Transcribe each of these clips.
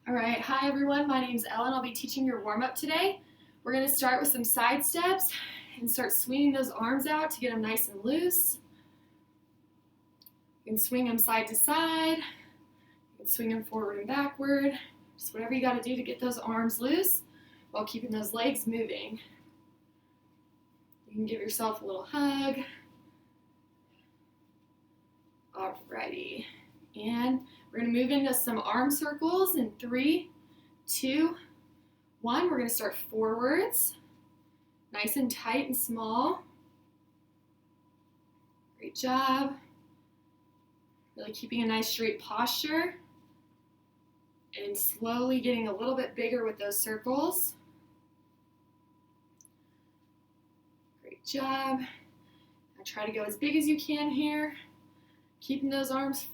All right, hi everyone, my name's Ellen. I'll be teaching your warm-up today. We're going to start with some side steps and start swinging those arms out to get them nice and loose. You can swing them side to side, you can swing them forward and backward, just whatever you got to do to get those arms loose while keeping those legs moving. You can give yourself a little hug. Alrighty, and we're going to move into some arm circles in 3, 2, 1. We're going to start forwards, nice and tight and small. Great job. Really keeping a nice straight posture and slowly getting a little bit bigger with those circles. Great job. Now try to go as big as you can here. Keeping those arms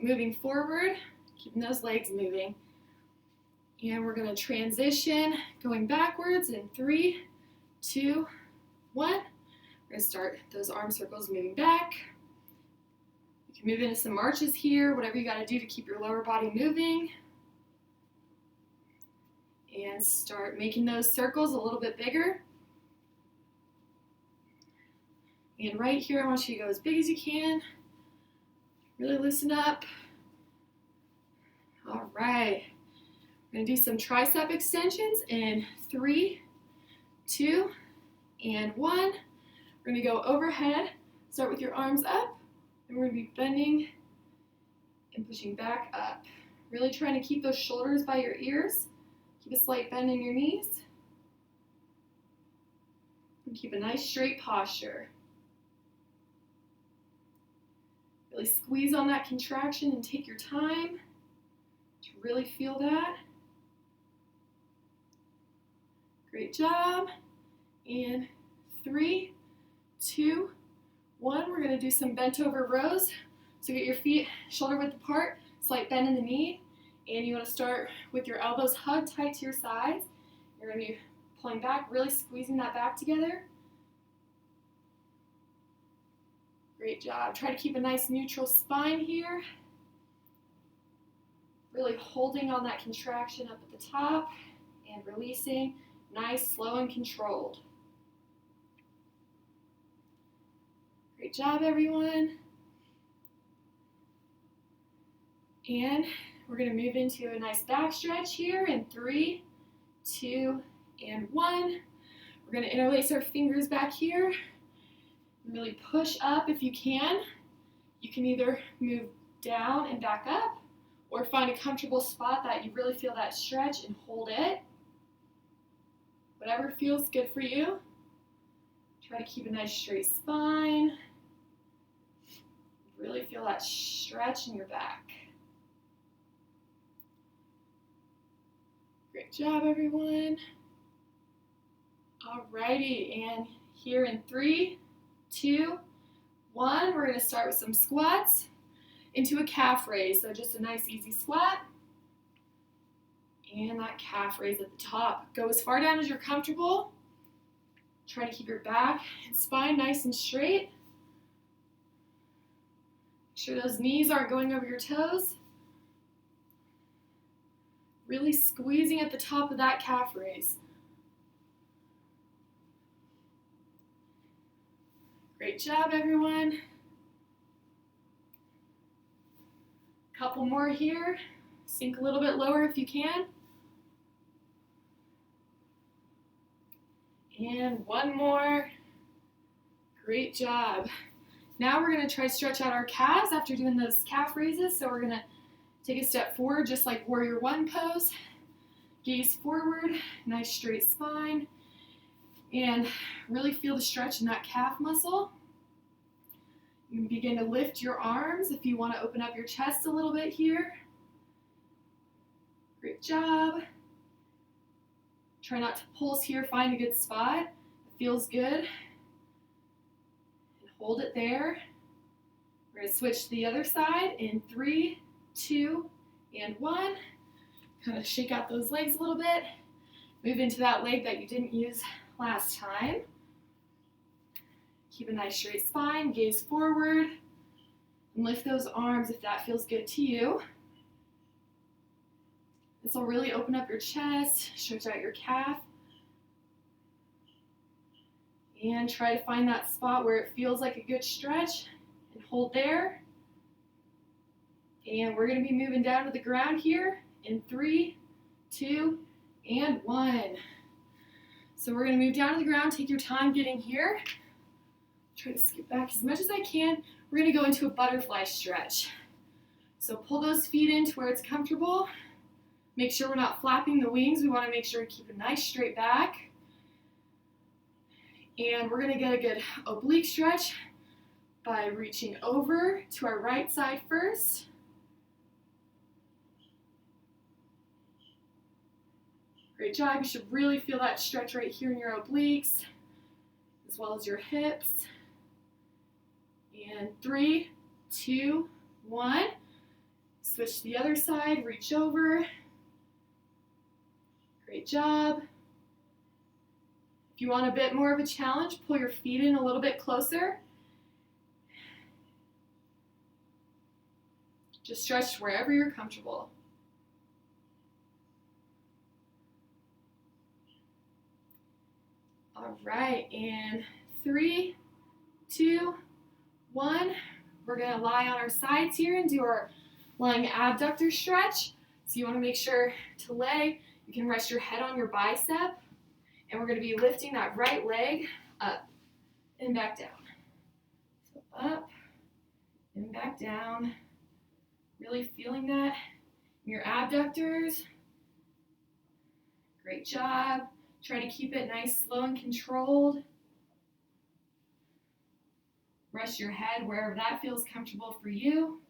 moving forward, keeping those legs moving. And we're going to transition going backwards in 3, 2, 1. We're going to start those arm circles moving back. You can move into some marches here, whatever you got to do to keep your lower body moving. And start making those circles a little bit bigger. And right here, I want you to go as big as you can. Really loosen up. All right. We're going to do some tricep extensions in 3, 2, and 1. We're going to go overhead. Start with your arms up, and we're going to be bending and pushing back up. Really trying to keep those shoulders by your ears. Keep a slight bend in your knees. And keep a nice straight posture. Really squeeze on that contraction and take your time to really feel that. Great job. And 3, 2, 1. We're going to do some bent over rows. So get your feet shoulder width apart, slight bend in the knee. And you want to start with your elbows hugged tight to your sides. You're going to be pulling back, really squeezing that back together. Great job. Try to keep a nice neutral spine here. Really holding on that contraction up at the top and releasing. Nice, slow, and controlled. Great job, everyone. And we're going to move into a nice back stretch here in 3, 2, and 1. We're going to interlace our fingers back here. Really push up if you can. You can either move down and back up or find a comfortable spot that you really feel that stretch and hold it. Whatever feels good for you. Try to keep a nice straight spine. Really feel that stretch in your back. Great job, everyone. Alrighty, and here in 3, 2, 1, we're going to start with some squats into a calf raise. So just a nice easy squat. And that calf raise at the top. Go as far down as you're comfortable. Try to keep your back and spine nice and straight. Make sure those knees aren't going over your toes. Really squeezing at the top of that calf raise. Great job, everyone. Couple more here. Sink a little bit lower if you can. And one more. Great job. Now we're going to try to stretch out our calves after doing those calf raises. So we're going to take a step forward, just like Warrior One pose. Gaze forward, nice straight spine. And really feel the stretch in that calf muscle. You can begin to lift your arms if you want to open up your chest a little bit here. Great job. Try not to pulse here, find a good spot. It feels good. And hold it there. We're going to switch to the other side in 3, 2, and 1. Kind of shake out those legs a little bit. Move into that leg that you didn't use last time. Keep a nice straight spine, gaze forward, and lift those arms if that feels good to you. This will really open up your chest, stretch out your calf. And try to find that spot where it feels like a good stretch and hold there. And we're going to be moving down to the ground here in 3, 2, and 1. So we're going to move down to the ground. Take your time getting here. Try to skip back as much as I can. We're going to go into a butterfly stretch. So pull those feet in to where it's comfortable. Make sure we're not flapping the wings. We want to make sure we keep a nice straight back. And we're going to get a good oblique stretch by reaching over to our right side first. Great job. You should really feel that stretch right here in your obliques, as well as your hips. And 3, 2, 1. Switch to the other side, reach over. Great job. If you want a bit more of a challenge, pull your feet in a little bit closer. Just stretch wherever you're comfortable. All right, and 3, 2, 1. We're going to lie on our sides here and do our lying abductor stretch. So you want to make sure to lay. You can rest your head on your bicep. And we're going to be lifting that right leg up and back down. So up and back down. Really feeling that in your abductors. Great job. Try to keep it nice, slow, and controlled. Rest your head wherever that feels comfortable for you.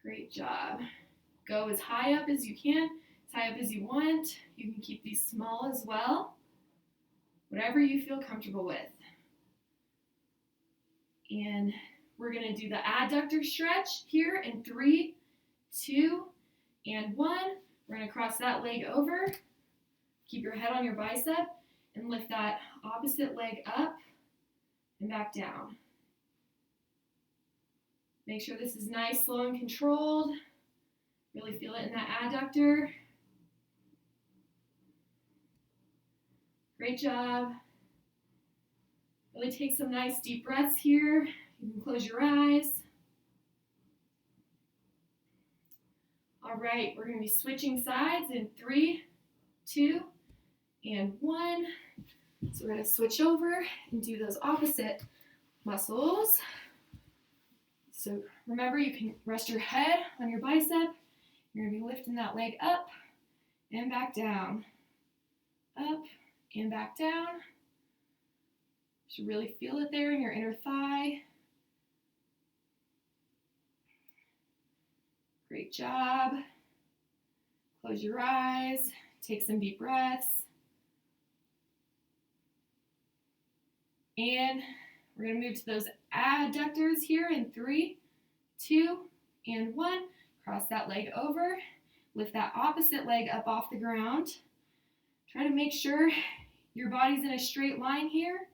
Great job. Go as high up as you can, as high up as you want. You can keep these small as well. Whatever you feel comfortable with. And we're going to do the adductor stretch here in 3, 2, and 1. We're going to cross that leg over. Keep your head on your bicep and lift that opposite leg up and back down. Make sure this is nice, slow, and controlled. Really feel it in that adductor. Great job. Really take some nice deep breaths here. You can close your eyes. All right, we're going to be switching sides in 3, 2, and 1. So we're going to switch over and do those opposite muscles. So remember, you can rest your head on your bicep. You're going to be lifting that leg up and back down. Up and back down. You should really feel it there in your inner thigh. Great job. Close your eyes. Take some deep breaths. And we're going to move to those adductors here in 3, 2, and 1. Cross that leg over. Lift that opposite leg up off the ground. Try to make sure your body's in a straight line here.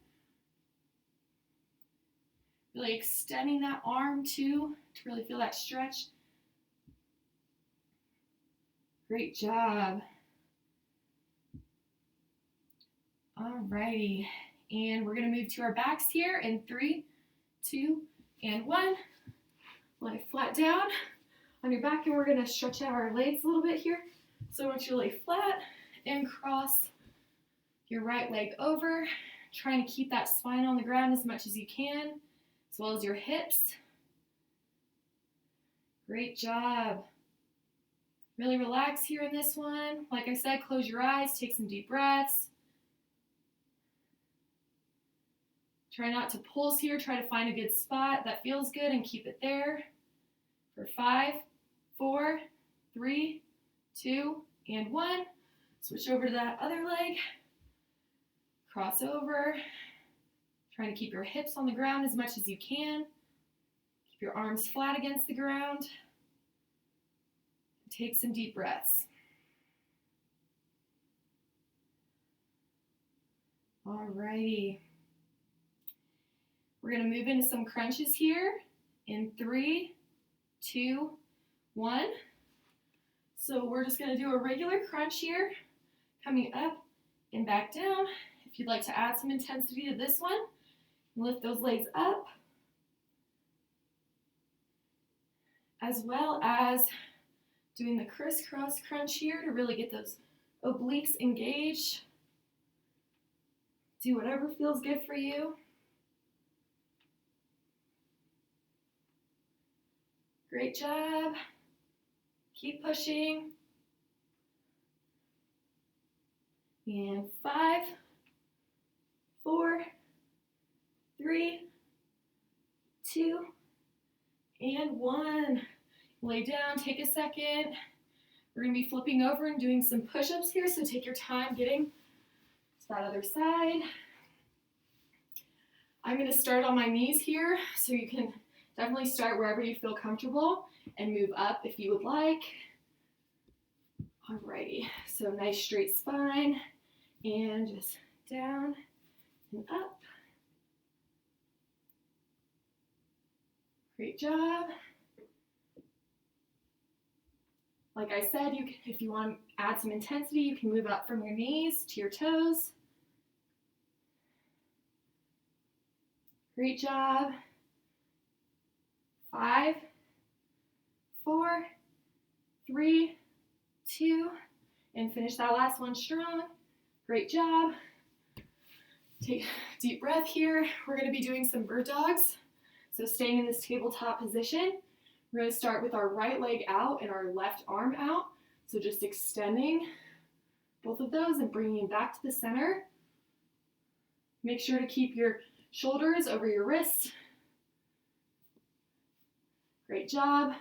Really extending that arm too to really feel that stretch. Great job. Alrighty, and we're gonna move to our backs here in 3, 2, and 1. Lie flat down on your back, and we're gonna stretch out our legs a little bit here. So I want you to lay flat and cross your right leg over, trying to keep that spine on the ground as much as you can, as well as your hips. Great job. Really relax here in this one. Like I said, close your eyes, take some deep breaths. Try not to pulse here. Try to find a good spot that feels good and keep it there. For 5, 4, 3, 2, and 1. Switch over to that other leg. Cross over. Trying to keep your hips on the ground as much as you can. Keep your arms flat against the ground. Take some deep breaths. Alrighty. We're going to move into some crunches here in 3, 2, 1. So we're just going to do a regular crunch here, coming up and back down. If you'd like to add some intensity to this one, lift those legs up, as well as doing the crisscross crunch here to really get those obliques engaged. Do whatever feels good for you. Great job. Keep pushing. And 5, 4, 3, 2, and 1. Lay down, take a second. We're going to be flipping over and doing some push-ups here, so take your time getting to that other side. I'm going to start on my knees here, so you can definitely start wherever you feel comfortable and move up if you would like. Alrighty, so nice straight spine and just down and up. Great job. Like I said, if you want to add some intensity, you can move up from your knees to your toes. Great job. 5, 4, 3, 2, and finish that last one strong. Great job. Take a deep breath here. We're going to be doing some bird dogs. So staying in this tabletop position, we're going to start with our right leg out and our left arm out. So just extending both of those and bringing it back to the center. Make sure to keep your shoulders over your wrists. Great job.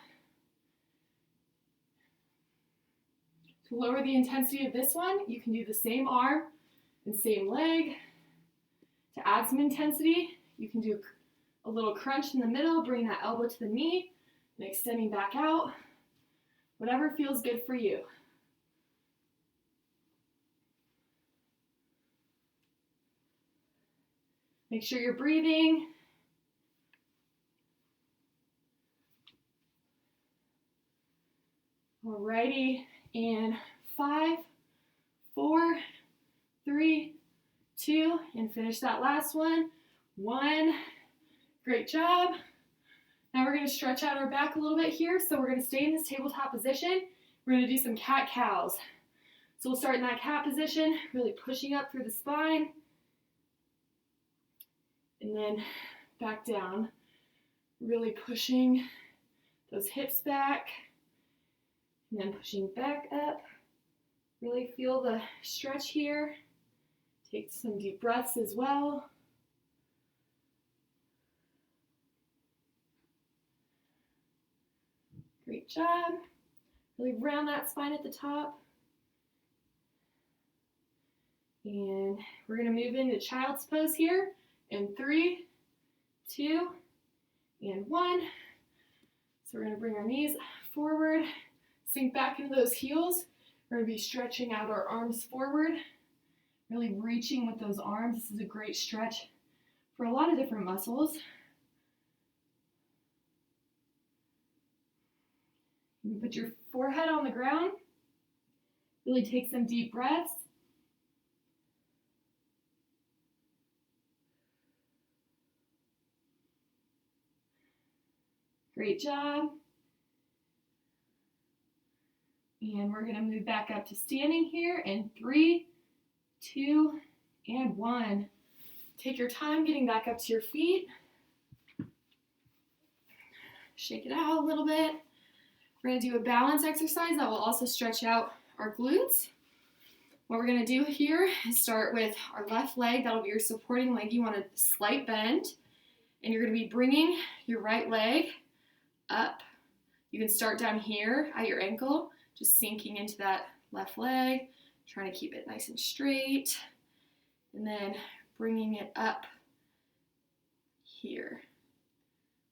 To lower the intensity of this one, you can do the same arm and same leg. To add some intensity, you can do a little crunch in the middle, bring that elbow to the knee, and extending back out. Whatever feels good for you. Make sure you're breathing. Alrighty, and 5, 4, 3, 2, and finish that last one. 1, great job. Now we're going to stretch out our back a little bit here, so we're going to stay in this tabletop position. We're going to do some cat-cows. So we'll start in that cat position, really pushing up through the spine, and then back down, really pushing those hips back, and then pushing back up. Really feel the stretch here. Take some deep breaths as well. Great job. Really round that spine at the top. And we're going to move into child's pose here in 3, 2, and 1. So we're going to bring our knees forward, sink back into those heels. We're going to be stretching out our arms forward, really reaching with those arms. This is a great stretch for a lot of different muscles. You can put your forehead on the ground. Really take some deep breaths. Great job. And we're going to move back up to standing here in 3, 2, and 1. Take your time getting back up to your feet. Shake it out a little bit. We're going to do a balance exercise that will also stretch out our glutes. What we're going to do here is start with our left leg. That'll be your supporting leg. You want a slight bend. And you're going to be bringing your right leg up. You can start down here at your ankle, just sinking into that left leg, trying to keep it nice and straight, and then bringing it up here.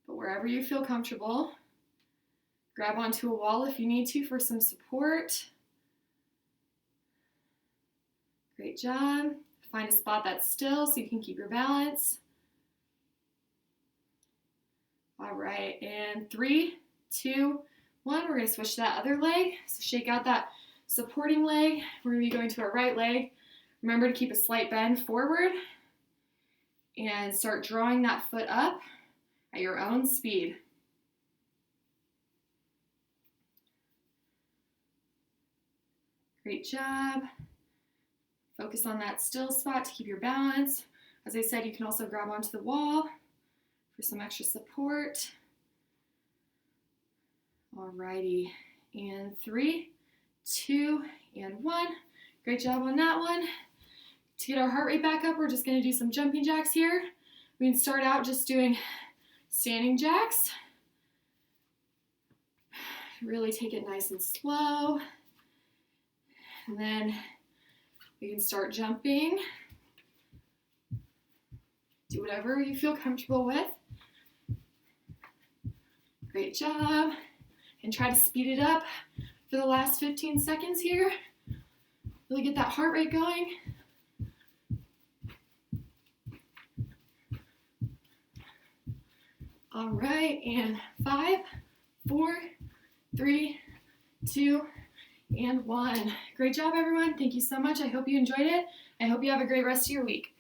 But wherever you feel comfortable, grab onto a wall if you need to for some support. Great job. Find a spot that's still so you can keep your balance. All right, and 3, 2, one. We're going to switch to that other leg. So shake out that supporting leg. We're going to be going to our right leg. Remember to keep a slight bend forward and start drawing that foot up at your own speed. Great job. Focus on that still spot to keep your balance. As I said, you can also grab onto the wall for some extra support. Alrighty, and 3, 2, and 1. Great job on that one. To get our heart rate back up, we're just going to do some jumping jacks here. We can start out just doing standing jacks. Really take it nice and slow. And then we can start jumping. Do whatever you feel comfortable with. Great job. And try to speed it up for the last 15 seconds here. Really get that heart rate going. All right, and 5, 4, 3, 2, and 1. Great job, everyone. Thank you so much. I hope you enjoyed it. I hope you have a great rest of your week.